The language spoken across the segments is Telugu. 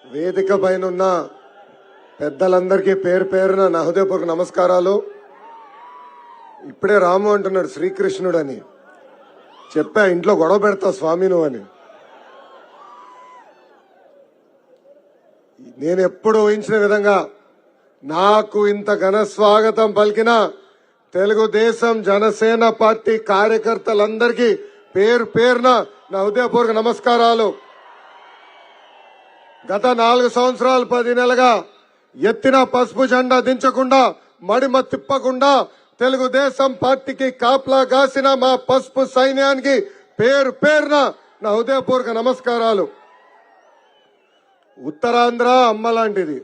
వేదిక పైన ఉన్న పెద్దలందరికీ పేరు పేరున నా హృదయపూర్వక నమస్కారాలు. ఇప్పుడే రాము అంటున్నాడు శ్రీకృష్ణుడు అని చెప్పా, ఇంట్లో గొడవ పెడతావు స్వామి నువ్వు అని. నేను ఎప్పుడు ఊహించిన విధంగా నాకు ఇంత ఘన స్వాగతం పలికిన తెలుగుదేశం జనసేన పార్టీ కార్యకర్తలందరికీ పేరు పేరున నా హృదయపూర్వక నమస్కారాలు. గత 4 సంవత్సరాలు 10 నెలలుగా ఎత్తిన పసుపు జెండా దించకుండా మడిమ తిప్పకుండా తెలుగుదేశం పార్టీకి కాపలా కాసిన మా పసుపు సైన్యానికి పేరు పేరున నా హృదయపూర్వక నమస్కారాలు. ఉత్తరాంధ్ర అమ్మ లాంటిది.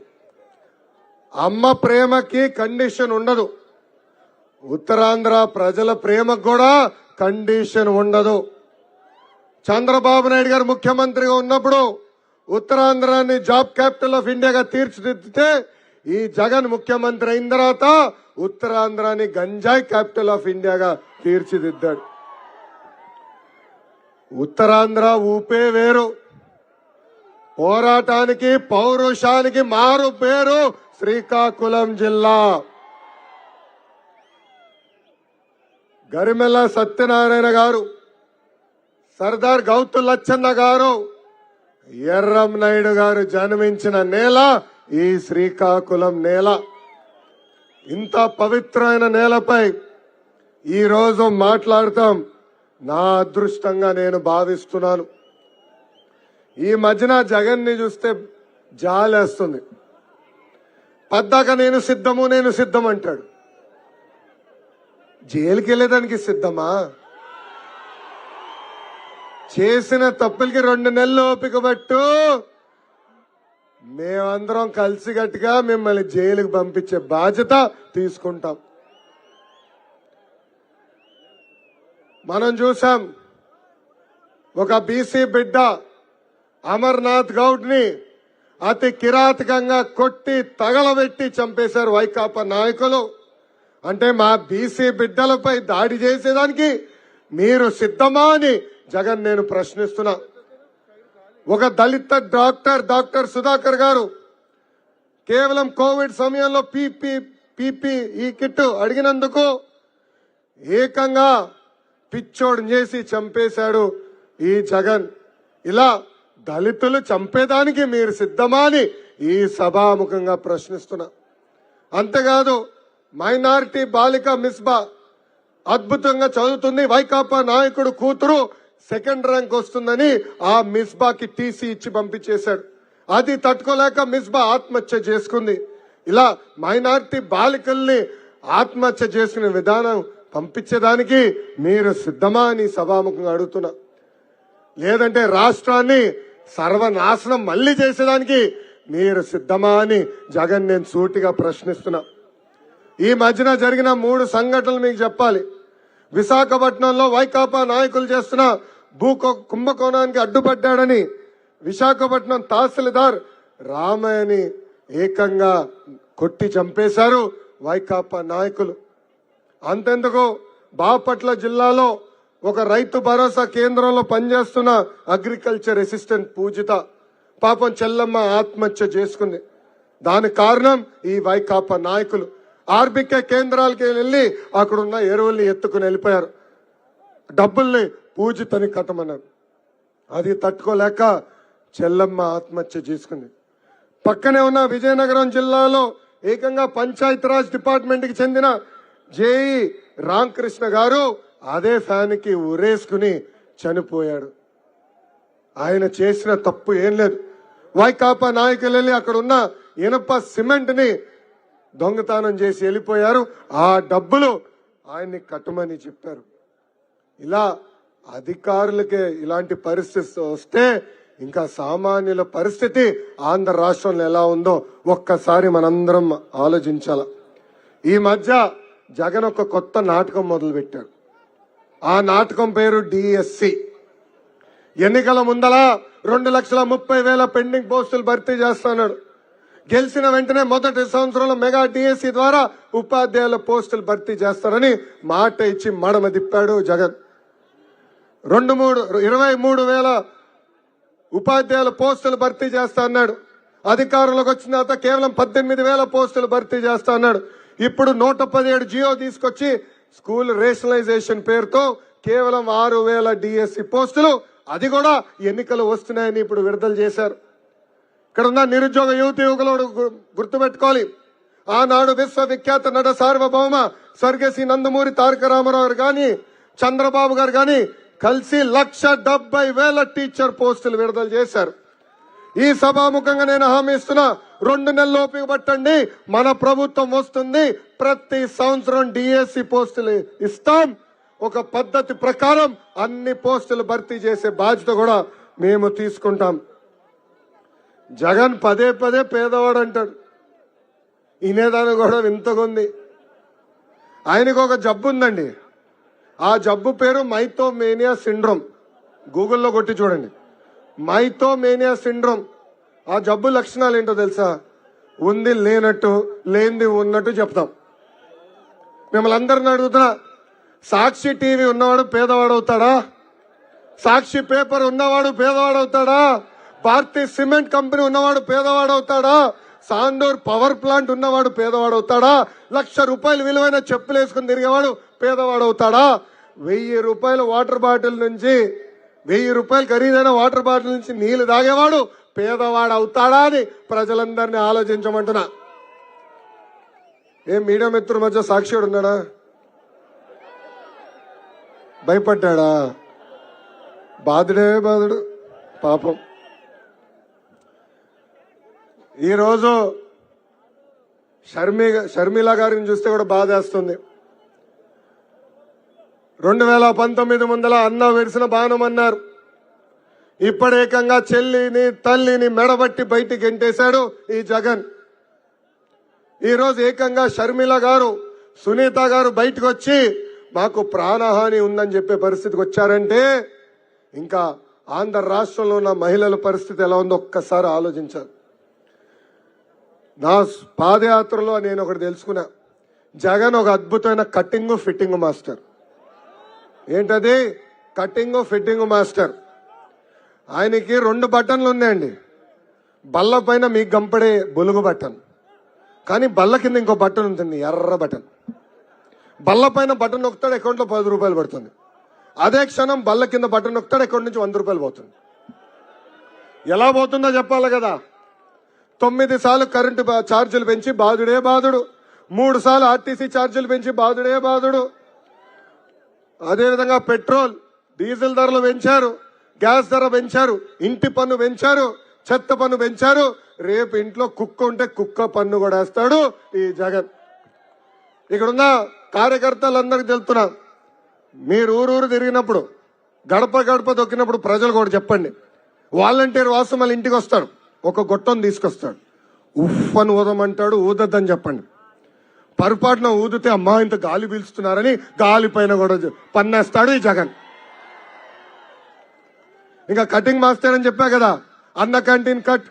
అమ్మ ప్రేమకి కండిషన్ ఉండదు. ఉత్తరాంధ్ర ప్రజల ప్రేమకు కూడా కండిషన్ ఉండదు. చంద్రబాబు నాయుడు గారు ముఖ్యమంత్రిగా ఉన్నప్పుడు ఉత్తరాంధ్రాన్ని జాబ్ క్యాపిటల్ ఆఫ్ ఇండియాగా తీర్చిదిద్దితే ఈ జగన్ ముఖ్యమంత్రి అయిన తర్వాత ఉత్తరాంధ్రాన్ని గంజాయి క్యాపిటల్ ఆఫ్ ఇండియాగా తీర్చిదిద్దాడు. ఉత్తరాంధ్ర ఊపే వేరు. పోరాటానికి పౌరుషానికి మారు పేరు శ్రీకాకుళం జిల్లా. గరిమెల్ల సత్యనారాయణ గారు, సర్దార్ గౌతు లచ్చన్న గారు, ఎర్రం నాయుడు గారు జన్మించిన నేల ఈ శ్రీకాకుళం నేల. ఇంత పవిత్రమైన నేలపై ఈ రోజు మాట్లాడతాం నా అదృష్టంగా నేను భావిస్తున్నాను. ఈ మధ్యన జగన్ ని చూస్తే జాలేస్తుంది. పద్దాక నేను సిద్ధం అంటాడు. జైలుకి వెళ్ళేదానికి సిద్ధమా? చేసిన తప్పులకి 2 నెలలు ఓపిక పట్టు, మేమందరం కలిసిగట్టుగా మిమ్మల్ని జైలుకి పంపించే బాధ్యత తీసుకుంటాం. మనం చూసాం, ఒక బీసీ బిడ్డ అమర్నాథ్ గౌడ్ ని అతి కిరాతకంగా కొట్టి తగలబెట్టి చంపేశారు వైకాపా నాయకులు. అంటే మా బీసీ బిడ్డలపై దాడి చేసేదానికి మీరు సిద్ధమా అని జగన్ నేను ప్రశ్నిస్తున్నా. ఒక దళిత డాక్టర్ సుధాకర్ గారు కేవలం కోవిడ్ సమయంలో పీపీ కిట్ అడిగినందుకు ఏకంగా పిచ్చోడు చేసి చంపేశాడు ఈ జగన్. ఇలా దళితులు చంపేదానికి మీరు సిద్ధమా అని ఈ సభాముఖంగా ప్రశ్నిస్తున్నా. అంతేకాదు, మైనారిటీ బాలిక మిస్బా అద్భుతంగా చదువుతుంది, వైకాపా నాయకుడు కూతురు 2nd ర్యాంక్ వస్తుందని ఆ మిస్బాకి టీసీ ఇచ్చి పంపించేశాడు. అది తట్టుకోలేక మిస్బా ఆత్మహత్య చేసుకుంది. ఇలా మైనారిటీ బాలికల్ని ఆత్మహత్య చేసుకునే విధానం పంపించేదానికి మీరు సిద్ధమా అని సభాముఖంగా అడుగుతున్నా. లేదంటే రాష్ట్రాన్ని సర్వనాశనం మళ్లీ చేసేదానికి మీరు సిద్ధమా అని జగన్ నేను సూటిగా ప్రశ్నిస్తున్నా. ఈ మధ్యన జరిగిన 3 సంఘటనలు మీకు చెప్పాలి. విశాఖపట్నంలో వైకాపా నాయకులు చేస్తున్న కుంభకోణానికి అడ్డుపడ్డాడని విశాఖపట్నం తహసీల్దార్ రామయ్యని ఏకంగా కొట్టి చంపేశారు వైకాపా నాయకులు. అంతెందుకు, బాపట్ల జిల్లాలో ఒక రైతు భరోసా కేంద్రంలో పనిచేస్తున్న అగ్రికల్చర్ అసిస్టెంట్ పూజిత పాపం చెల్లమ్మ ఆత్మహత్య చేసుకుంది. దానికి కారణం ఈ వైకాపా నాయకులు. ఆర్బికే కేంద్రాలకి వెళ్లి అక్కడున్న ఎరువుల్ని ఎత్తుకుని వెళ్ళిపోయారు. డబ్బుల్ని పూజితని కట్టమన్నారు. అది తట్టుకోలేక చెల్లమ్మ ఆత్మహత్య చేసుకుంది. పక్కనే ఉన్న విజయనగరం జిల్లాలో ఏకంగా పంచాయతీరాజ్ డిపార్ట్మెంట్ కి చెందిన జేఈ రామకృష్ణ గారు అదే ఫ్యాన్ కి ఉరేసుకుని చనిపోయాడు. ఆయన చేసిన తప్పు ఏం లేదు. వైకాపా నాయకులు వెళ్ళి అక్కడ ఉన్న ఇనప సిమెంట్ ని దొంగతనం చేసి వెళ్ళిపోయారు. ఆ డబ్బులు ఆయన్ని కట్టమని చెప్పారు. ఇలా అధికారులకే ఇలాంటి పరిస్థితి వస్తే ఇంకా సామాన్యుల పరిస్థితి ఆంధ్ర రాష్ట్రంలో ఎలా ఉందో ఒక్కసారి మనందరం ఆలోచించాల. ఈ మధ్య జగన్ ఒక కొత్త నాటకం మొదలు పెట్టాడు. ఆ నాటకం పేరు డిఎస్సి. ఎన్నికల ముందల 2,30,000 పెండింగ్ పోస్టులు భర్తీ చేస్తున్నాడు. గెలిచిన వెంటనే మొదటి సంవత్సరంలో మెగా డిఎస్సి ద్వారా ఉపాధ్యాయుల పోస్టులు భర్తీ చేస్తారని మాట ఇచ్చి మడమ తిప్పాడు జగన్. 23,000 ఉపాధ్యాయుల పోస్టులు భర్తీ చేస్తా అన్నాడు. అధికారంలోకి వచ్చిన తర్వాత కేవలం 18,000 పోస్టులు భర్తీ చేస్తా అన్నాడు. ఇప్పుడు 117 జియో తీసుకొచ్చి స్కూల్ రేషనలైజేషన్ పేరుతో కేవలం 6,000 డిఎస్సి పోస్టులు, అది కూడా ఎన్నికలు వస్తున్నాయని ఇప్పుడు విడుదల చేశారు. ఇక్కడ ఉన్న నిరుద్యోగ యువకులు గుర్తుపెట్టుకోవాలి. ఆనాడు విశ్వవిఖ్యాత నట సార్వభౌమ స్వర్గశ్రీ నందమూరి తారక రామారావు గారు కానీ చంద్రబాబు గారు కానీ కలిసి 1,70,000 టీచర్ పోస్టులు విడుదల చేశారు. ఈ సభాముఖంగా నేను హామీ ఇస్తున్నా, 2 నెలలు ఓపిక పట్టండి, మన ప్రభుత్వం వస్తుంది, ప్రతి సంవత్సరం డిఎస్సి పోస్టులు ఇస్తాం. ఒక పద్ధతి ప్రకారం అన్ని పోస్టులు భర్తీ చేసే బాధ్యత కూడా మేము తీసుకుంటాం. జగన్ పదే పదే పేదవాడు అంటాడు. ఇనేదాన్ని కూడా వింతగుంది. ఆయనకు ఒక జబ్బు ఉందండి. ఆ జబ్బు పేరు మైథోమేనియా సిండ్రోమ్. గూగుల్లో కొట్టి చూడండి, మైథోమేనియా సిండ్రోమ్. ఆ జబ్బు లక్షణాలు ఏంటో తెలుసా? ఉంది లేనట్టు, లేనిది ఉన్నట్టు చెప్తాం. మిమ్మల్ని అందరిని అడుగుతున్నా, సాక్షి టీవీ ఉన్నవాడు పేదవాడు అవుతాడా? సాక్షి పేపర్ ఉన్నవాడు పేదవాడు అవుతాడా? భారతీయ సిమెంట్ కంపెనీ ఉన్నవాడు పేదవాడు అవుతాడా? సాండూర్ పవర్ ప్లాంట్ ఉన్నవాడు పేదవాడు అవుతాడా? 1,00,000 రూపాయలు విలువైన చెప్పులు వేసుకుని తిరిగేవాడు పేదవాడు అవుతాడా? 1,000 రూపాయల వాటర్ బాటిల్ నుంచి 1,000 రూపాయలు ఖరీదైన వాటర్ బాటిల్ నుంచి నీళ్లు తాగేవాడు పేదవాడు అవుతాడా అని ప్రజలందరినీ ఆలోచించమంటున్నా. ఏం మీడియా మిత్రుల మధ్య సాక్షివాడు ఉన్నాడా? భయపడ్డా? బాధుడే బాధుడు పాపం. ఈరోజు షర్మిల గారిని చూస్తే కూడా బాధేస్తుంది. 2019 ముందల అన్న విడిసిన బాణం అన్నారు. ఇప్పుడు ఏకంగా చెల్లిని తల్లిని మెడబట్టి బయటికి గెంటేశాడు ఈ జగన్. ఈరోజు ఏకంగా షర్మిల గారు సునీత గారు బయటకు వచ్చి మాకు ప్రాణహాని ఉందని చెప్పే పరిస్థితికి వచ్చారంటే ఇంకా ఆంధ్ర రాష్ట్రంలో ఉన్న మహిళల పరిస్థితి ఎలా ఉందో ఒక్కసారి ఆలోచించాలి. నా పాదయాత్రలో నేను ఒకటి తెలుసుకున్నా, జగన్ ఒక అద్భుతమైన కటింగ్ ఫిట్టింగ్ మాస్టర్. ఏంటది? Cutting fitting master. ఆయనకి 2 బటన్లు ఉన్నాయండి. బల్ల పైన మీకు గంపడే బొలుగు బటన్, కానీ బల్ల కింద ఇంకో బటన్ ఉంటుంది, ఎర్ర బటన్. బల్ల పైన బటన్ నొక్కుతాడు, అకౌంట్లో 10 రూపాయలు పడుతుంది. అదే క్షణం బల్ల కింద బటన్ నొక్కుతాడు, అకౌంట్ నుంచి 100 రూపాయలు పోతుంది. ఎలా పోతుందో చెప్పాలి కదా. 9 సార్లు కరెంటు ఛార్జీలు పెంచి బాధుడే బాధుడు, 3 సార్లు ఆర్టీసీ ఛార్జీలు పెంచి బాధుడే బాధుడు. అదేవిధంగా పెట్రోల్ డీజిల్ ధరలు పెంచారు, గ్యాస్ ధర పెంచారు, ఇంటి పన్ను పెంచారు, చెత్త పన్ను పెంచారు. రేపు ఇంట్లో కుక్క ఉంటే కుక్క పన్ను కూడా వేస్తాడు ఈ జగన్. ఇక్కడున్న కార్యకర్తలందరికీ తెలుస్తున్నా, మీరు ఊరూరు తిరిగినప్పుడు గడప గడప దొక్కినప్పుడు ప్రజలు కూడా చెప్పండి, వాలంటీర్ వాసు మళ్ళీ ఇంటికి వస్తాడు, ఒక గొట్టం తీసుకొస్తాడు, ఉఫ్ అని ఊదమంటాడు, ఊదద్దని చెప్పండి. పొరపాటున ఊదితే అమ్మా ఇంత గాలి పీల్చుతున్నారని గాలి పైన కూడా పన్నేస్తాడు ఈ జగన్. ఇంకా కటింగ్ మాస్టర్ అని చెప్పా కదా, అన్న క్యాంటీన్ కట్,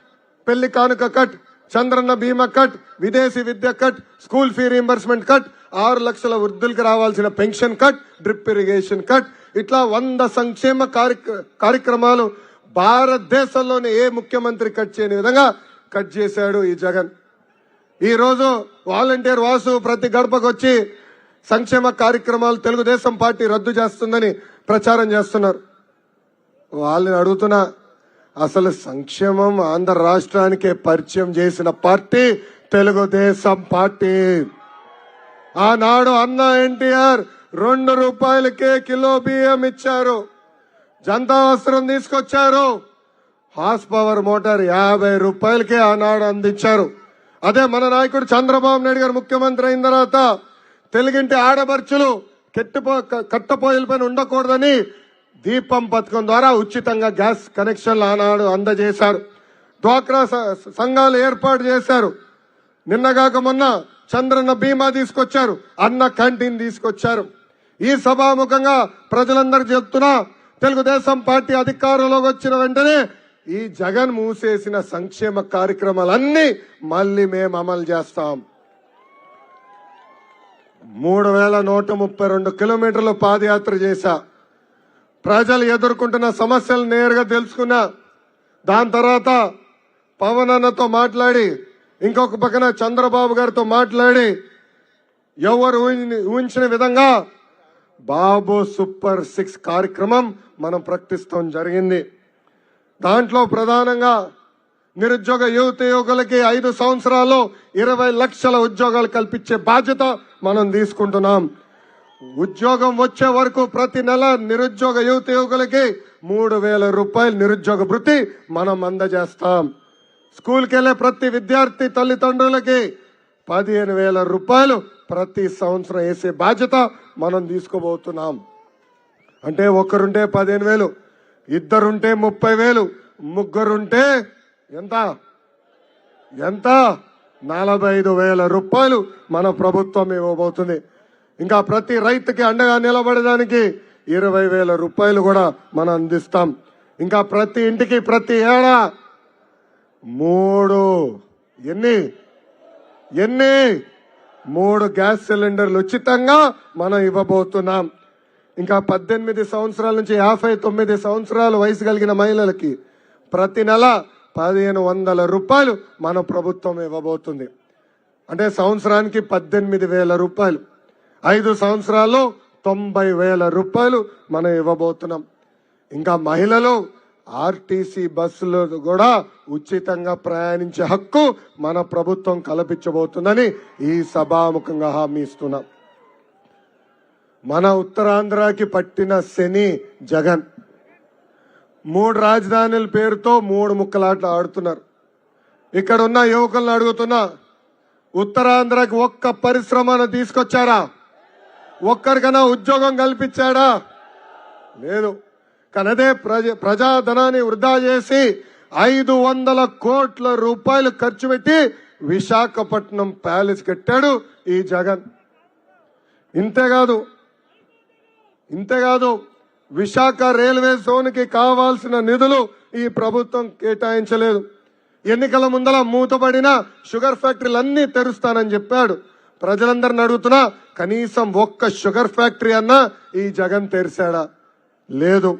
పెళ్లి కానుక కట్, చంద్రన్న బీమా కట్, విదేశీ విద్య cut, school fee reimbursement cut, 6 లక్షల వృద్ధులకు రావాల్సిన pension cut, drip irrigation cut, ఇట్లా 100 సంక్షేమ కార్యక్రమాలు భారతదేశంలోనే ఏ ముఖ్యమంత్రి కట్ చేయని విధంగా కట్ చేశాడు ఈ జగన్. ఈ రోజు వాలంటీర్ వాసు ప్రతి గడపకు వచ్చి సంక్షేమ కార్యక్రమాలు తెలుగుదేశం పార్టీ రద్దు చేస్తుందని ప్రచారం చేస్తున్నారు. వాళ్ళని అడుగుతున్నా, అసలు సంక్షేమం ఆంధ్ర రాష్ట్రానికే పరిచయం చేసిన పార్టీ తెలుగుదేశం పార్టీ. ఆనాడు అన్న ఎన్టీఆర్ 2 రూపాయలకే కిలో బియ్యం ఇచ్చారు, జనతా వస్త్రం తీసుకొచ్చారు, హార్స్ పవర్ మోటార్ 50 రూపాయలకే ఆనాడు అందించారు. అదే మన నాయకుడు చంద్రబాబు నాయుడు గారు ముఖ్యమంత్రి అయిన తర్వాత తెలుగింటి ఆడపడుచులు కట్టపోయిల పైన ఉండకూడదని దీపం పథకం ద్వారా ఉచితంగా గ్యాస్ కనెక్షన్లు ఆనాడు అందజేశారు. డ్వాక్రా సంఘాలు ఏర్పాటు చేశారు. నిన్నగాక మొన్న చంద్రన్న బీమా తీసుకొచ్చారు, అన్న క్యాంటీన్ తీసుకొచ్చారు. ఈ సభాముఖంగా ప్రజలందరూ చెప్తున్నా, తెలుగుదేశం పార్టీ అధికారంలోకి వచ్చిన వెంటనే ఈ జగన్ మూసేసిన సంక్షేమ కార్యక్రమాలన్నీ మళ్ళీ మేము అమలు చేస్తాం. 3132 కిలోమీటర్లు పాదయాత్ర చేశా. ప్రజలు ఎదుర్కొంటున్న సమస్యలు నేరుగా తెలుసుకున్నా. దాని తర్వాత పవన్ అన్నతో మాట్లాడి, ఇంకొక పక్కన చంద్రబాబు గారితో మాట్లాడి, ఎవరు ఊహించిన విధంగా బాబు సూపర్ 6 కార్యక్రమం మనం ప్రకటిస్తాం జరిగింది. దాంట్లో ప్రధానంగా నిరుద్యోగ యువకులకి 5 సంవత్సరాల్లో 20 లక్షల ఉద్యోగాలు కల్పించే బాధ్యత మనం తీసుకుంటున్నాం. ఉద్యోగం వచ్చే వరకు ప్రతి నెల నిరుద్యోగ యువకులకి 3,000 రూపాయలు నిరుద్యోగ భృతి మనం అందజేస్తాం. స్కూల్కి వెళ్లే ప్రతి విద్యార్థి తల్లిదండ్రులకి 15,000 రూపాయలు ప్రతి సంవత్సరం వేసే బాధ్యత మనం తీసుకోబోతున్నాం. అంటే ఒకరుంటే 15,000, ఇద్దరుంటే 30,000, ముగ్గురుంటే ఎంత 45,000 రూపాయలు మన ప్రభుత్వం ఇవ్వబోతుంది. ఇంకా ప్రతి రైతుకి అండగా నిలబడడానికి 20,000 రూపాయలు కూడా మనం అందిస్తాం. ఇంకా ప్రతి ఇంటికి ప్రతి ఏడా 3 గ్యాస్ సిలిండర్లు ఉచితంగా మనం ఇవ్వబోతున్నాం. ఇంకా 18 సంవత్సరాల నుంచి 59 సంవత్సరాల వయసు కలిగిన మహిళలకి ప్రతి నెల 1,500 రూపాయలు మన ప్రభుత్వం ఇవ్వబోతుంది. అంటే సంవత్సరానికి 18,000 రూపాయలు, 5 సంవత్సరాల్లో 90,000 రూపాయలు మనం ఇవ్వబోతున్నాం. ఇంకా మహిళలు ఆర్టీసీ బస్సులు కూడా ఉచితంగా ప్రయాణించే హక్కు మన ప్రభుత్వం కల్పించబోతుందని ఈ సభాముఖంగా హామీ ఇస్తున్నాం. మన ఉత్తరాంధ్రకి పట్టిన శని జగన్ 3 రాజధానుల పేరుతో 3 ముక్కలాట ఆడుతున్నారు. ఇక్కడ ఉన్న యువకులను అడుగుతున్నా, ఉత్తరాంధ్రకి ఒక్క పరిశ్రమను తీసుకొచ్చారా? ఒక్కరికైనా ఉద్యోగం కల్పించాడా? లేదు. కానీ అదే ప్రజాధనాన్ని వృధా చేసి 500 కోట్ల రూపాయలు ఖర్చు పెట్టి విశాఖపట్నం ప్యాలెస్ కట్టాడు ఈ జగన్. ఇంతేకాదు విశాఖ రైల్వే జోన్ కి కావాల్సిన నిధులు ఈ ప్రభుత్వం కేటాయించలేదు. ఎన్నికల ముందల మూతపడిన షుగర్ ఫ్యాక్టరీలన్నీ తెరుస్తానని చెప్పాడు. ప్రజలందరిని అడుగుతున్నా, కనీసం ఒక్క షుగర్ ఫ్యాక్టరీ అన్నా ఈ జగన్ తెరిచాడా? లేదు.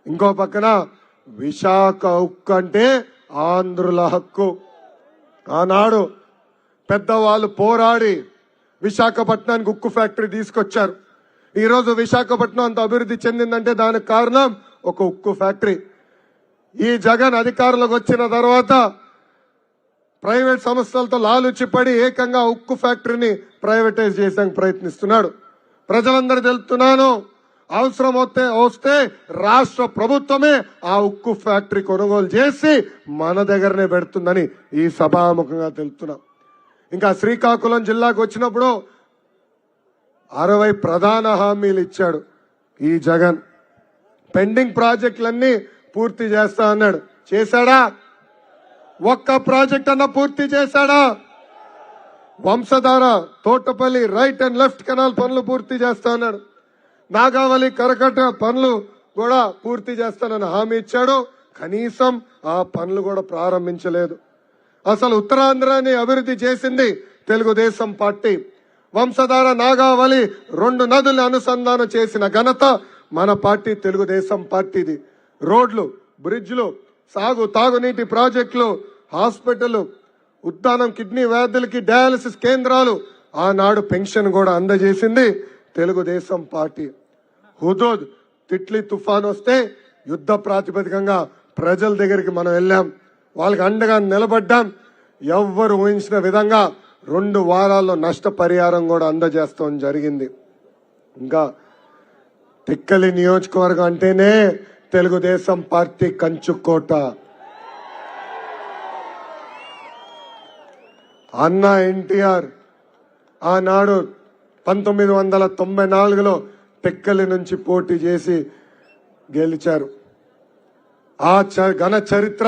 ఇంకో పక్కన విశాఖ ఉక్కు అంటే ఆంధ్రుల హక్కు. ఆనాడు పెద్దవాళ్ళు పోరాడి విశాఖపట్నానికి ఉక్కు ఫ్యాక్టరీ తీసుకొచ్చారు. ఈరోజు విశాఖపట్నం అంత అభివృద్ధి చెందిందంటే దానికి కారణం ఒక ఉక్కు ఫ్యాక్టరీ. ఈ జగన్ అధికారంలోకి వచ్చిన తర్వాత ప్రైవేట్ సంస్థలతో లాలుచిపడి ఏకంగా ఉక్కు ఫ్యాక్టరీని ప్రైవేటైజ్ చేసేందుకు ప్రయత్నిస్తున్నాడు. ప్రజలందరూ తెలుపుతున్నాను, అవసరం వస్తే రాష్ట్ర ప్రభుత్వమే ఆ ఉక్కు ఫ్యాక్టరీ కొనుగోలు చేసి మన దగ్గరనే పెడుతుందని ఈ సభాముఖంగా తెలుపుతున్నాం. ఇంకా శ్రీకాకుళం జిల్లాకు వచ్చినప్పుడు 60 ప్రధాన హామీలు ఇచ్చాడు ఈ జగన్. పెండింగ్ ప్రాజెక్టులన్నీ పూర్తి చేస్తా అన్నాడు. చేశాడా? ఒక్క ప్రాజెక్ట్ అన్న పూర్తి చేశాడా? Vamsadhara, Thotapalli right and left canal పనులు పూర్తి చేస్తా అన్నాడు. నాగావళి కరకట్ట పనులు కూడా పూర్తి చేస్తానని హామీ ఇచ్చాడు. కనీసం ఆ పనులు కూడా ప్రారంభించలేదు. అసలు ఉత్తరాంధ్రాన్ని అభివృద్ధి చేసింది తెలుగుదేశం పార్టీ. వంశధార, నాగావళి 2 నదుల్ని అనుసంధానం చేసిన ఘనత మన పార్టీ తెలుగుదేశం పార్టీది. రోడ్లు, బ్రిడ్జ్లు, తాగునీటి ప్రాజెక్టులు, హాస్పిటల్, ఉద్దానం కిడ్నీ వ్యాధులకి డయాలసిస్ కేంద్రాలు, ఆనాడు పెన్షన్ కూడా అందజేసింది తెలుగుదేశం పార్టీ. హుదూద్, తిట్లీ తుఫాన్ వస్తే యుద్ధ ప్రాతిపదికంగా ప్రజల దగ్గరికి మనం వెళ్ళాం, వాళ్ళకి అండగా నిలబడ్డాం. ఎవ్వరు ఊహించిన విధంగా 2 వారాల్లో నష్టపరిహారం కూడా అందజేస్తాం జరిగింది. ఇంకా తిక్కలి నియోజకవర్గం అంటేనే తెలుగుదేశం పార్టీ కంచుకోట. అన్న ఎన్టీఆర్ ఆనాడు 1994లో టెక్కలి నుంచి పోటీ చేసి గెలిచారు. ఆ ఘన చరిత్ర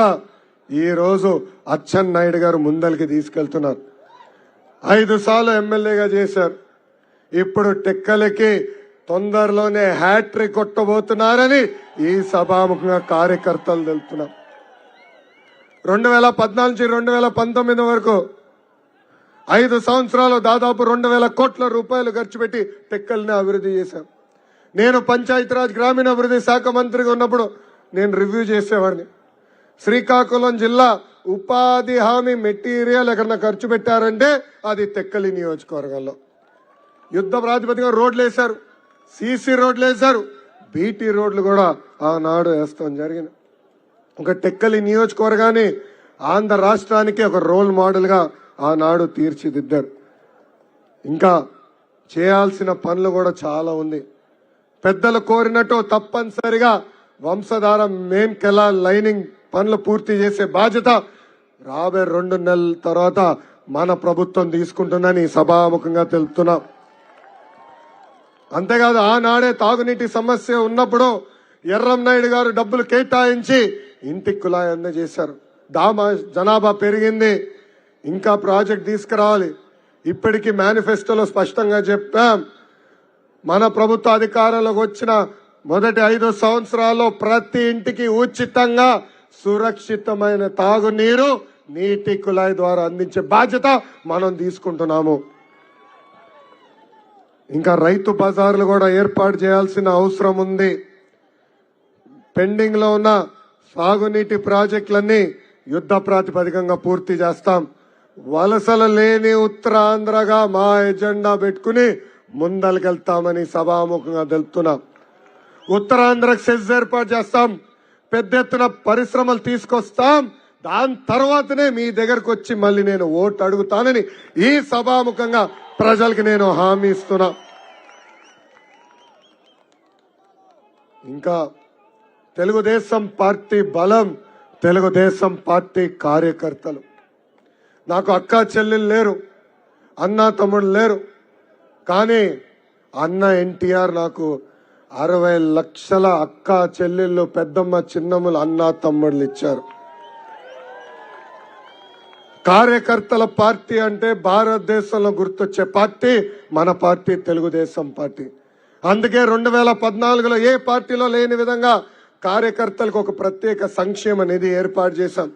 ఈ రోజు అచ్చెన్నాయుడు గారు ముందరికి తీసుకెళ్తున్నారు. 5 సార్లు ఎమ్మెల్యేగా చేశారు. ఇప్పుడు టెక్కలికి తొందరలోనే హ్యాట్రిక్ కొట్టబోతున్నారని ఈ సభాముఖంగా కార్యకర్తలు తెలుపుతున్నాం. 2014 నుంచి 2019 వరకు 5 సంవత్సరాలు దాదాపు 2,000 కోట్ల రూపాయలు ఖర్చు పెట్టి టెక్కల్ని అభివృద్ధి చేశాం. నేను పంచాయతీరాజ్ గ్రామీణాభివృద్ధి శాఖ మంత్రిగా ఉన్నప్పుడు నేను రివ్యూ చేసేవాడిని. శ్రీకాకుళం జిల్లా ఉపాధి హామీ మెటీరియల్ ఎక్కడన్నా ఖర్చు పెట్టారంటే అది తెక్కలి నియోజకవర్గంలో. యుద్ధ ప్రాతిపదికగా రోడ్లు వేశారు, సీసీ రోడ్లు వేశారు, బీటీ రోడ్లు కూడా ఆనాడు వేస్తాం జరిగింది. ఒక టెక్కలి నియోజకవర్గాన్ని ఆంధ్ర రాష్ట్రానికి ఒక రోల్ మోడల్ గా ఆనాడు తీర్చిదిద్దారు. ఇంకా చేయాల్సిన పనులు కూడా చాలా ఉంది. పెద్దలు కోరినట్టు తప్పనిసరిగా వంశధార మెయిన్ కెనాల్ లైనింగ్ పనులు పూర్తి చేసే బాధ్యత రాబోయే 2 నెలల తర్వాత మన ప్రభుత్వం తీసుకుంటుందని సభాముఖంగా తెలుపుతున్నాం. అంతేకాదు ఆనాడే తాగునీటి సమస్య ఉన్నప్పుడు ఎర్రంనాయుడు గారు డబ్బులు కేటాయించి ఇంటికి కుళాయి అందజేశారు. జనాభా పెరిగింది, ఇంకా ప్రాజెక్ట్ తీసుకురావాలి. ఇప్పటికీ మేనిఫెస్టోలో స్పష్టంగా చెప్పాం, మన ప్రభుత్వ అధికారంలోకి వచ్చిన మొదటి 5 సంవత్సరాల్లో ప్రతి ఇంటికి ఉచితంగా సురక్షితమైన తాగునీరు నీటి కుళాయి ద్వారా అందించే బాధ్యత మనం తీసుకుంటున్నాము. ఇంకా రైతు బజార్లు కూడా ఏర్పాటు చేయాల్సిన అవసరం ఉంది. పెండింగ్ లో ఉన్న సాగునీటి ప్రాజెక్టులన్నీ యుద్ధ ప్రాతిపదికంగా పూర్తి చేస్తాం. వలసలు లేని ఉత్తరాంధ్రగా మా ఎజెండా పెట్టుకుని ముందలకెళ్తామని సభాముఖంగా తెలుపుతున్నాం. ఉత్తరాంధ్రకు సెజ్ ఏర్పాటు చేస్తాం, పెద్ద ఎత్తున పరిశ్రమలు తీసుకొస్తాం. దాని తర్వాతనే మీ దగ్గరకు వచ్చి మళ్ళీ నేను ఓటు అడుగుతానని ఈ సభాముఖంగా ప్రజలకి నేను హామీ ఇస్తున్నా. ఇంకా తెలుగుదేశం పార్టీ బలం, తెలుగుదేశం పార్టీ కార్యకర్తలు. నాకు అక్క చెల్లెలు లేరు, అన్న తమ్ముడు లేరు, కానీ అన్న ఎన్టీఆర్ నాకు 60 లక్షల అక్క చెల్లెళ్ళు, పెద్దమ్మ చిన్నమ్మలు, అన్న తమ్ముళ్ళు ఇచ్చారు. కార్యకర్తల పార్టీ అంటే భారతదేశంలో గుర్తొచ్చే పార్టీ మన పార్టీ తెలుగుదేశం పార్టీ. అందుకే 2014లో ఏ పార్టీలో లేని విధంగా కార్యకర్తలకు ఒక ప్రత్యేక సంక్షేమ నిధి ఏర్పాటు చేశాం.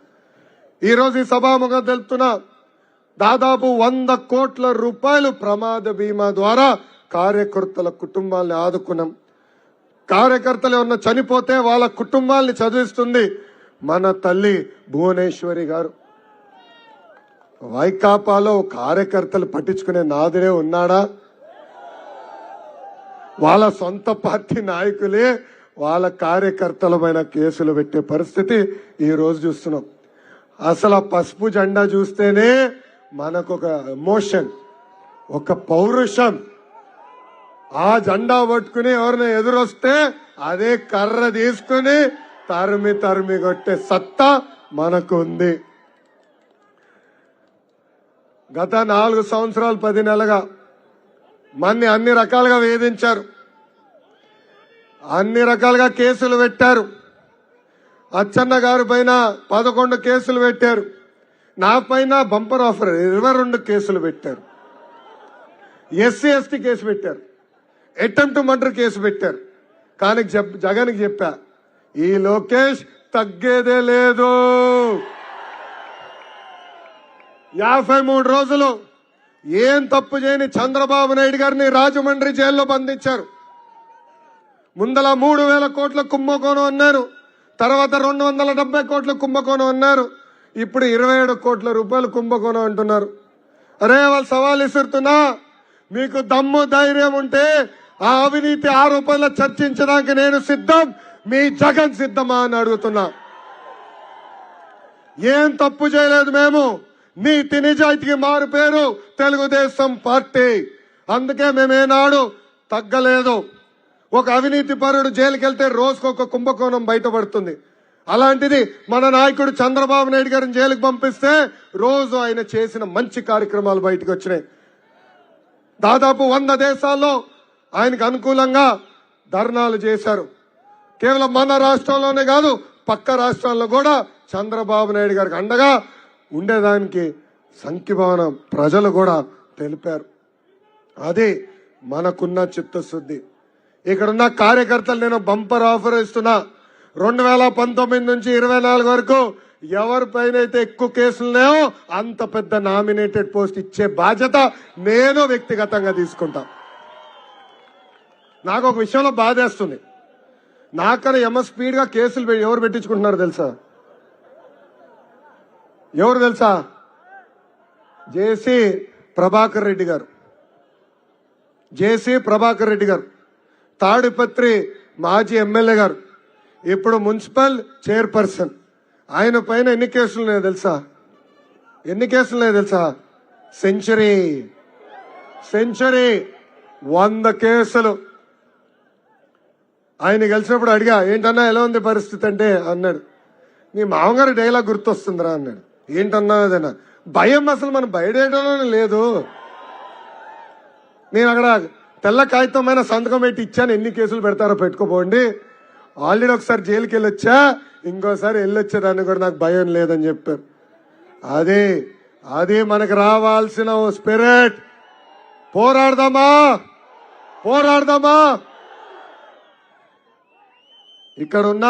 ఈ రోజు ఈ సభాముఖంగా తెలుపుతున్నా, దాదాపు 100 కోట్ల రూపాయలు ప్రమాద బీమా ద్వారా కార్యకర్తల కుటుంబాలను ఆదుకున్నాం. కార్యకర్తలు ఎవరన్నా చనిపోతే వాళ్ళ కుటుంబాలని చదివిస్తుంది మన తల్లి భువనేశ్వరి గారు. వైకాపాలో కార్యకర్తలు పట్టించుకునే నాదుడే ఉన్నాడా? వాళ్ళ సొంత పార్టీ నాయకులే వాళ్ళ కార్యకర్తల పైన కేసులు పెట్టే పరిస్థితి ఈ రోజు చూస్తున్నాం. అసలు ఆ పసుపు జెండా చూస్తేనే మనకు ఒక ఎమోషన్, ఒక పౌరుషం. ఆ జెండా పట్టుకుని ఎవరిని ఎదురొస్తే అదే కర్ర తీసుకుని తరిమి తరిమి కొట్టే సత్తా మనకు ఉంది. గత 4 సంవత్సరాలు 10 నెలలుగా మన్ని అన్ని రకాలుగా వేధించారు, అన్ని రకాలుగా కేసులు పెట్టారు. అచ్చెన్న గారి పైన 11 కేసులు పెట్టారు, నా పైన బంపర్ ఆఫర్ 22 కేసులు పెట్టారు. ఎస్సీ ఎస్టీ కేసు పెట్టారు, అటెంప్ట్ మర్డర్ కేసు పెట్టారు. కానీ జగన్కి చెప్పా, ఈ లోకేష్ తగ్గేదే లేదు. 53 రోజులు ఏం తప్పు చేయని చంద్రబాబు నాయుడు గారిని రాజమండ్రి జైల్లో బంధించారు. ముందల 3000 కోట్ల కుంభకోణం అన్నారు, తర్వాత 270 కోట్ల కుంభకోణం అన్నారు, ఇప్పుడు 27 కోట్ల రూపాయలు కుంభకోణం అంటున్నారు. అరే వాళ్ళు సవాల్ ఇస్తున్నా, మీకు దమ్ము ధైర్యం ఉంటే ఆ అవినీతి ఆరోపణలు చర్చించడానికి నేను సిద్ధం, మీ జగన్ సిద్ధమా అని అడుగుతున్నా. ఏం తప్పు చేయలేదు మేము, నీతి నిజాయితీకి మారు పేరు తెలుగుదేశం పార్టీ. అందుకే మేమేనాడు తగ్గలేదు. ఒక అవినీతి పరుడు జైలుకి వెళ్తే రోజుకొక కుంభకోణం బయటపడుతుంది. అలాంటిది మన నాయకుడు చంద్రబాబు నాయుడు గారిని జైలుకి పంపిస్తే రోజు ఆయన చేసిన మంచి కార్యక్రమాలు బయటకు వచ్చినాయి. దాదాపు 100 దేశాల్లో ఆయనకు అనుకూలంగా ధర్నాలు చేశారు. కేవలం మన రాష్ట్రంలోనే కాదు, పక్క రాష్ట్రాల్లో కూడా చంద్రబాబు నాయుడు గారికి అండగా ఉండేదానికి సంఘీభావన ప్రజలు కూడా తెలిపారు. అది మనకున్న చిత్తశుద్ధి. ఇక్కడున్న కార్యకర్తలు నేను బంపర్ ఆఫర్ ఇస్తున్నా. 2019 నుంచి 24 వరకు ఎవరిపైన అయితే ఎక్కువ కేసులున్నాయో అంత పెద్ద నామినేటెడ్ పోస్ట్ ఇచ్చే బాధ్యత నేను వ్యక్తిగతంగా తీసుకుంటా. నాకు ఒక విషయంలో బాధేస్తుంది, నాకన్నా స్పీడ్ గా కేసులు ఎవరు పెట్టించుకుంటున్నారు తెలుసా? ఎవరు తెలుసా? జేసీ ప్రభాకర్ రెడ్డి గారు. జేసీ ప్రభాకర్ రెడ్డి గారు తాడిపత్రి మాజీ ఎమ్మెల్యే గారు, ఇప్పుడు మున్సిపల్ చైర్పర్సన్. ఆయన పైన ఎన్ని కేసులు ఉన్నాయో తెలుసా? ఎన్ని కేసులు ఉన్నాయో తెలుసా? సెంచరీ 100 కేసులు. ఆయన కలిసినప్పుడు అడిగా, ఏంటన్నా ఎలా ఉంది పరిస్థితి అంటే అన్నాడు, మీ మామగారు డైలాగ్ గుర్తొస్తుందిరా అన్నాడు. ఏంటన్నా అదన్నా? భయం, అసలు మనం బయటలోనే లేదు. నేను అక్కడ తెల్ల కాగితమైన సంతకం పెట్టి ఇచ్చాను, ఎన్ని కేసులు పెడతారో పెట్టుకోపోండి. ఆల్రెడీ ఒకసారి జైలుకి వెళ్ళొచ్చా, ఇంకోసారి వెళ్ళొచ్చేదాన్ని కూడా నాకు భయం లేదని చెప్పారు. అది మనకు రావాల్సిన ఓ స్పిరిట్. పోరాడదామా? ఇక్కడ ఉన్న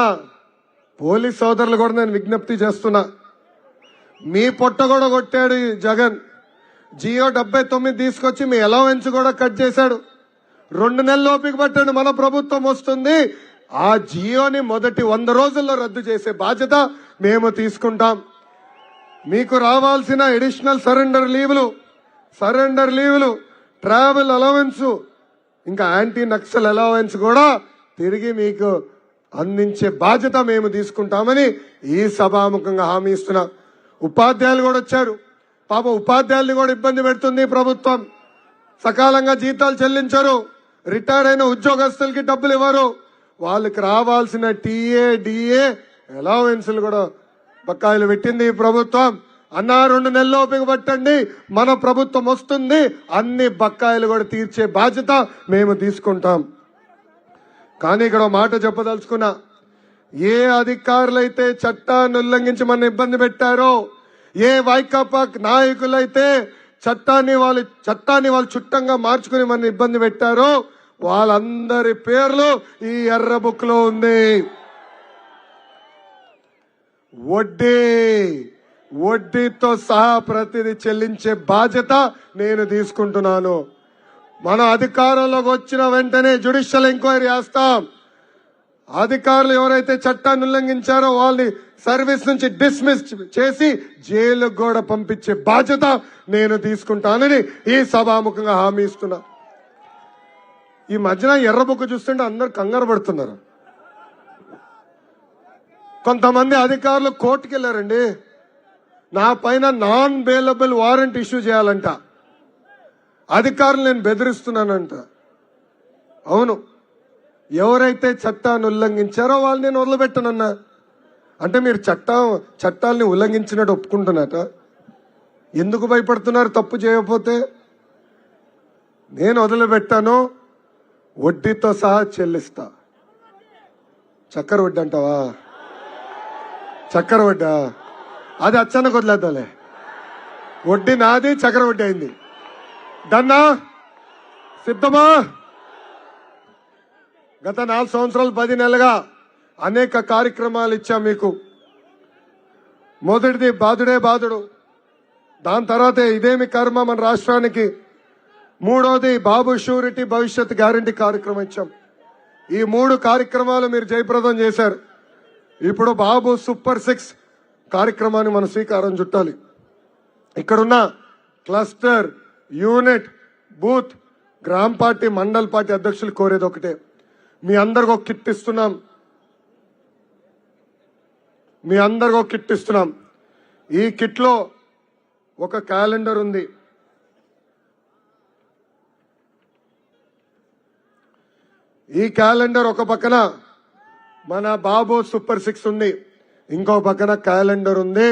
పోలీస్ సోదరులు కూడా నేను విజ్ఞప్తి చేస్తున్నా, మీ పొట్ట కూడా కొట్టాడు ఈ జగన్. జియో 79 తీసుకొచ్చి మీ అలవెన్స్ కూడా కట్ చేశాడు. 2 నెలలు ఓపిక పట్టాడు, మన ప్రభుత్వం వస్తుంది. ఆ జియోని మొదటి 100 రోజుల్లో రద్దు చేసే బాధ్యత మేము తీసుకుంటాం. మీకు రావాల్సిన అడిషనల్ సరెండర్ లీవులు, ట్రావెల్ అలవెన్స్, ఇంకా యాంటీ నక్సల్ అలవెన్స్ కూడా తిరిగి మీకు అందించే బాధ్యత మేము తీసుకుంటామని ఈ సభాముఖంగా హామీ ఇస్తున్నా. ఉపాధ్యాయులు కూడా వచ్చారు. పాప ఉపాధ్యాయుల్ని కూడా ఇబ్బంది పెడుతుంది ప్రభుత్వం. సకాలంగా జీతాలు చెల్లించరు, రిటైర్ అయిన ఉద్యోగస్తులకి డబ్బులు ఇవ్వరు. వాళ్ళకి రావాల్సిన టీఏ, డిఏ అలవెన్స్లు కూడా బకాయిలు పెట్టింది ఈ ప్రభుత్వం. అన్నా 2 నెలలు ఓపిక పట్టండి, మన ప్రభుత్వం వస్తుంది, అన్ని బకాయిలు కూడా తీర్చే బాధ్యత మేము తీసుకుంటాం. కానీ ఇక్కడ మాట చెప్పదలుచుకున్నా, ఏ అధికారులైతే చట్టాన్ని ఉల్లంఘించి మన ఇబ్బంది పెట్టారో, ఏ వైకాపా నాయకులైతే చట్టాన్ని వాళ్ళు చుట్టంగా మార్చుకుని మన ఇబ్బంది పెట్టారో వాళ్ళందరి పేర్లు ఈ ఎర్ర బుక్ లో ఉంది. వడ్డీతో సహా ప్రతిదీ చెల్లించే బాధ్యత నేను తీసుకుంటున్నాను. మన అధికారంలోకి వచ్చిన వెంటనే జ్యుడిషియల్ ఎంక్వైరీ చేస్తాం. అధికారులు ఎవరైతే చట్టాన్ని ఉల్లంఘించారో వాళ్ళని సర్వీస్ నుంచి డిస్మిస్ చేసి జైలుకు కూడా పంపించే బాధ్యత నేను తీసుకుంటానని ఈ సభాముఖంగా హామీ ఇస్తున్నా. ఈ మధ్యన ఎర్ర బుక్ చూస్తుంటే అందరు కంగారు పడుతున్నారు. కొంతమంది అధికారులు కోర్టుకు వెళ్ళారండి, నా పైన నాన్ బెయిలబుల్ వారెంట్ ఇష్యూ చేయాలంట. అధికారులు నేను బెదిరిస్తున్నానంట. అవును, ఎవరైతే చట్టాన్ని ఉల్లంఘించారో వాళ్ళు నేను వదిలిపెట్టనన్నా. అంటే మీరు చట్టాలని ఉల్లంఘించినట్టు ఒప్పుకుంటున్నట. ఎందుకు భయపడుతున్నారు? తప్పు చేయకపోతే నేను వదిలిపెట్టాను, వడ్డీతో సహా చెల్లిస్తా. చక్కెర వడ్డీ అంటావా? చక్కెర వడ్డా? అది అచ్చన్నకు వదిలేద్దాలే. వడ్డీ నాది, చక్కెర వడ్డీ అయింది. డన్నా? సిద్ధమా? గత 4 సంవత్సరాలు 10 నెలలుగా అనేక కార్యక్రమాలు ఇచ్చాం మీకు. మొదటిది బాధుడే బాధుడు, దాని తర్వాత ఇదేమి కర్మ మన రాష్ట్రానికి. 3వది బాబు షూరిటీ భవిష్యత్ గ్యారంటీ కార్యక్రమం ఇచ్చాం. ఈ 3 కార్యక్రమాలు మీరు జయప్రదం చేశారు. ఇప్పుడు బాబు సూపర్ 6 కార్యక్రమాన్ని మనం శ్రీకారం చుట్టాలి. ఇక్కడున్న క్లస్టర్, యూనిట్, బూత్, గ్రామ పార్టీ, మండల్ పార్టీ అధ్యక్షులు కోరేది ఒకటే, మీ అందరికి ఒక కిట్ ఇస్తున్నాం. ఈ కిట్ లో ఒక క్యాలెండర్ ఉంది. ఈ క్యాలెండర్ ఒక పక్కన మన బాబు సూపర్ 6 ఉంది, ఇంకో పక్కన క్యాలెండర్ ఉంది.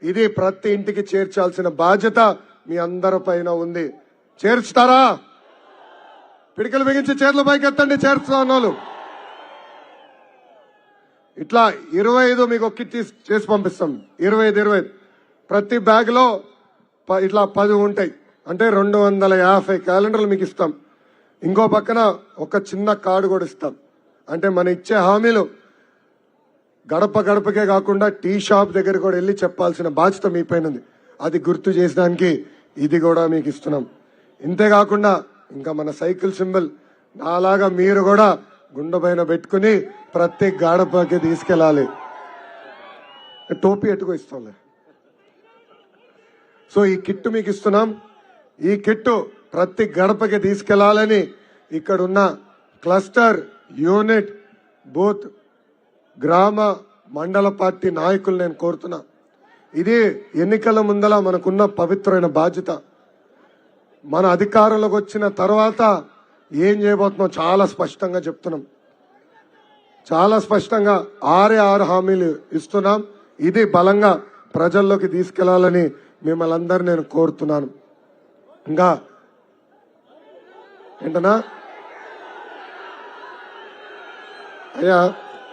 ఇది ప్రతి ఇంటికి చేర్చాల్సిన బాధ్యత మీ అందరి పైన ఉంది. చేర్చుతారా? పిడికలు బిగించి చేతుల పైకి ఎత్తండి చేర్చుతున్న వాళ్ళు. ఇట్లా 25 మీకు ఒక కిట్ చేసి పంపిస్తాం. 25 ప్రతి బ్యాగ్ లో ఇట్లా 10 ఉంటాయి. అంటే 250 క్యాలెండర్లు మీకు ఇస్తాం. ఇంకో పక్కన ఒక చిన్న కార్డు కూడా ఇస్తాం. అంటే మన ఇచ్చే హామీలు గడప గడపకే కాకుండా టీ షాప్ దగ్గర కూడా వెళ్ళి చెప్పాల్సిన బాధ్యత మీ పైన ఉంది. అది గుర్తు చేసడానికి ఇది కూడా మీకు ఇస్తున్నాం. ఇంతేకాకుండా ఇంకా మన సైకిల్ సింబల్ నాలాగా మీరు కూడా గుండె పైన పెట్టుకుని ప్రతి గడపకి తీసుకెళ్ళాలి. టోపీ ఎట్టుకో ఇస్తాంలే. సో ఈ కిట్టు మీకు ఇస్తున్నాం. ఈ కిట్టు ప్రతి గడపకి తీసుకెళ్లాలని ఇక్కడున్న క్లస్టర్, యూనిట్, బూత్, గ్రామ, మండల పార్టీ నాయకులు నేను కోరుతున్నా. ఇది ఎన్నికల ముందల మనకున్న పవిత్రమైన బాధ్యత. మన అధికారంలోకి వచ్చిన తర్వాత ఏం చేయబోతున్నాం చాలా స్పష్టంగా చెప్తున్నాం. చాలా స్పష్టంగా 6 హామీలు ఇస్తున్నాం. ఇది బలంగా ప్రజల్లోకి తీసుకెళ్లాలని మిమ్మల్ని అందరూ నేను కోరుతున్నాను. ఇంకా ఏంటనా అయ్యా,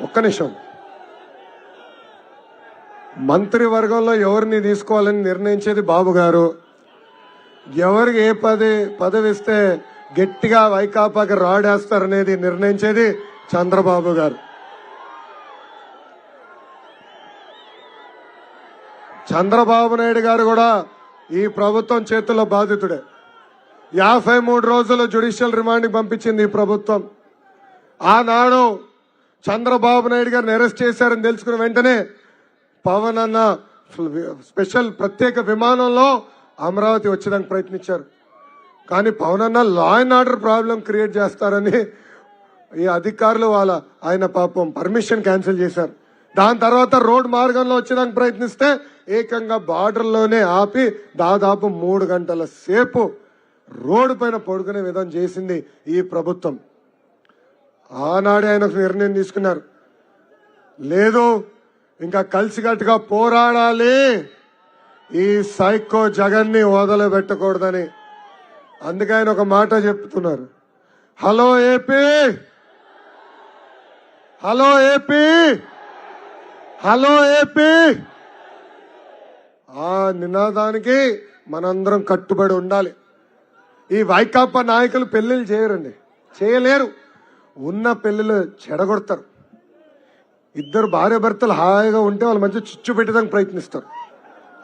ఒక్క నిమిషం. మంత్రివర్గంలో ఎవరిని తీసుకోవాలని నిర్ణయించేది బాబు గారు. ఎవరికి ఏ పదవి ఇస్తే గట్టిగా వైకాపాకి రాడేస్తారనేది నిర్ణయించేది చంద్రబాబు గారు. చంద్రబాబు నాయుడు గారు కూడా ఈ ప్రభుత్వం చేతుల్లో బాధితుడే. 53 రోజులు జ్యుడిషియల్ రిమాండ్కి పంపించింది ఈ ప్రభుత్వం. ఆనాడు చంద్రబాబు నాయుడు గారిని అరెస్ట్ చేశారని తెలుసుకున్న వెంటనే పవన్ అన్న స్పెషల్ ప్రత్యేక విమానంలో అమరావతి వచ్చేదానికి ప్రయత్నించారు. కానీ పవన్ అన్న law and order problem create చేస్తారని ఈ అధికారులు ఆయన పాపం పర్మిషన్ క్యాన్సిల్ చేశారు. దాని తర్వాత రోడ్ మార్గంలో వచ్చేదానికి ప్రయత్నిస్తే ఏకంగా బార్డర్లోనే ఆపి దాదాపు 3 గంటల సేపు రోడ్డు పైన పడుకునే విధం చేసింది ఈ ప్రభుత్వం. ఆనాడే ఆయన నిర్ణయం తీసుకున్నారు, లేదు ఇంకా కలిసికట్టుగా పోరాడాలి, ఈ సైకో జగన్ ని వదలబెట్టకూడదని. అందుకే ఆయన ఒక మాట చెప్తున్నారు, hello AP, hello AP, hello AP. ఆ నినాదానికి మనందరం కట్టుబడి ఉండాలి. ఈ వైకాపా నాయకులు పెళ్లిళ్ళు చేయరండి, చేయలేరు. ఉన్న పెళ్లిళ్ళు చెడగొడతారు. ఇద్దరు భార్య భర్తలు హాయిగా ఉంటే వాళ్ళ మధ్య చిచ్చు పెట్టడానికి ప్రయత్నిస్తారు.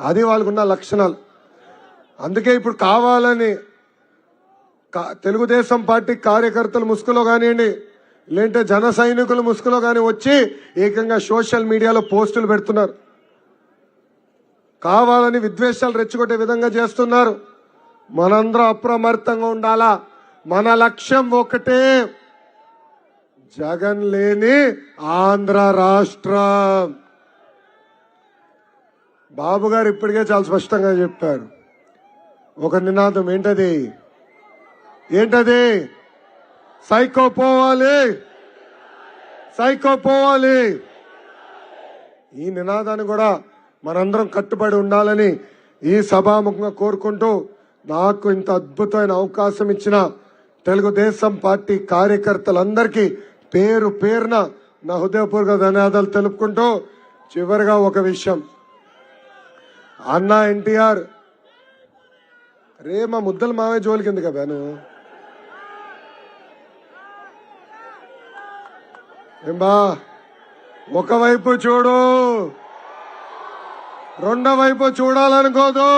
అది వాళ్ళకున్న లక్షణాలు. అందుకే ఇప్పుడు కావాలని తెలుగుదేశం పార్టీ కార్యకర్తలు ముసుగులో కానివ్వండి, లేదంటే జన సైనికులు ముసుగులో కానీ వచ్చి ఏకంగా సోషల్ మీడియాలో పోస్టులు పెడుతున్నారు. కావాలని విద్వేషాలు రెచ్చగొట్టే విధంగా చేస్తున్నారు. మనందరం అప్రమత్తంగా ఉండాలా. మన లక్ష్యం ఒకటే, జగన్ లేని ఆంధ్ర రాష్ట్రం. బాబు గారు ఇప్పటికే చాలా స్పష్టంగా చెప్పారు ఒక నినాదం. ఏంటది? ఏంటది? సైకో పోవాలి, సైకో పోవాలి. ఈ నినాదాన్ని కూడా మనందరం కట్టుబడి ఉండాలని ఈ సభాముఖంగా కోరుకుంటూ, నాకు ఇంత అద్భుతమైన అవకాశం ఇచ్చిన తెలుగుదేశం పార్టీ కార్యకర్తలందరికీ పేరు పేరున నా హృదయపూర్వక ధన్యవాదాలు తెలుపుకుంటూ, చివరిగా ఒక విషయం, అన్న ఎన్టీఆర్ రే మా ముద్దల మావయ్య జోలికి ఎందుకు బాను ఏంబా, ఒకవైపు చూడు, రెండో వైపు చూడాలనుకోదు.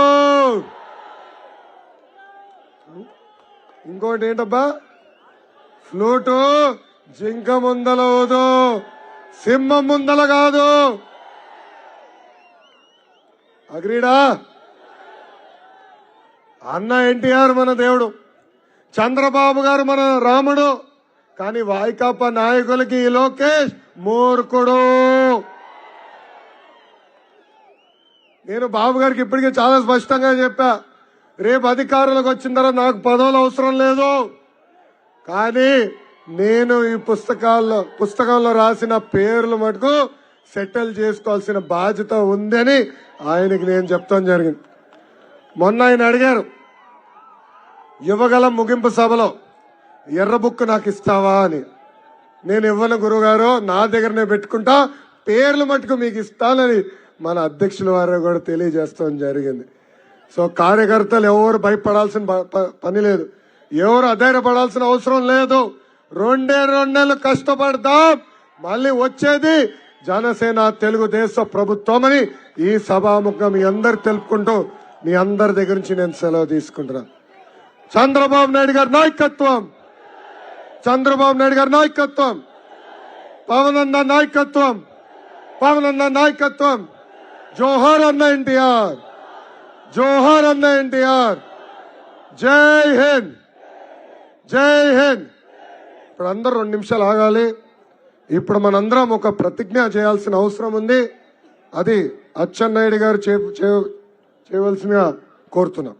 ఇంకోటి ఏంటబ్బా, ఫ్లూటు జింక ముందల ఊదు, సింహం ముందల కాదు. అగ్రీడా? అన్న ఎన్టీఆర్ మన దేవుడు, చంద్రబాబు గారు మన రాముడు. కానీ వైకాపా నాయకులకి ఈ లోకేష్ మూర్ఖుడు. నేను బాబు గారికి ఇప్పటికీ చాలా స్పష్టంగా చెప్పా, రేపు అధికారులకు వచ్చిన తర్వాత నాకు పదవులు అవసరం లేదు, కానీ నేను ఈ పుస్తకంలో రాసిన పేర్లు మటుకు సెటిల్ చేసుకోవాల్సిన బాధ్యత ఉందని ఆయనకి నేను చెప్తాను జరిగింది. మొన్న ఆయన అడిగారు యువగలం ముగింపు సభలో, ఎర్ర బుక్ నాకు ఇస్తావా అని. నేను ఇవ్వను గురుగారు, నా దగ్గరనే పెట్టుకుంటా, పేర్లు మటుకు మీకు ఇస్తానని మన అధ్యక్షుల వారు కూడా తెలియజేస్తాం జరిగింది. సో కార్యకర్తలు ఎవరు భయపడాల్సిన పని లేదు, ఎవరు అధైర్యపడాల్సిన అవసరం లేదు. 2 నెలలు కష్టపడదాం, మళ్ళీ వచ్చేది జనసేన తెలుగుదేశం ప్రభుత్వం అని ఈ సభాముఖంగా మీ అందరు తెలుపుకుంటూ మీ అందరి దగ్గర నుంచి నేను సెలవు తీసుకుంటున్నాను. చంద్రబాబు నాయుడు గారి నాయకత్వం, చంద్రబాబు నాయుడు గారి నాయకత్వం, పవన్ అన్న నాయకత్వం, పవన్ అన్న నాయకత్వం. జోహార్ అన్న ఎన్టీఆర్, జోహార్ అన్న ఎన్టీఆర్. జై హింద్, జై హింద్. ఇప్పుడు అందరూ 2 నిమిషాలు ఆగాలి. ఇప్పుడు మనందరం ఒక ప్రతిజ్ఞ చేయాల్సిన అవసరం ఉంది. అది అచ్చెన్నాయుడు గారు చేయవలసిందిగా కోరుతున్నాం.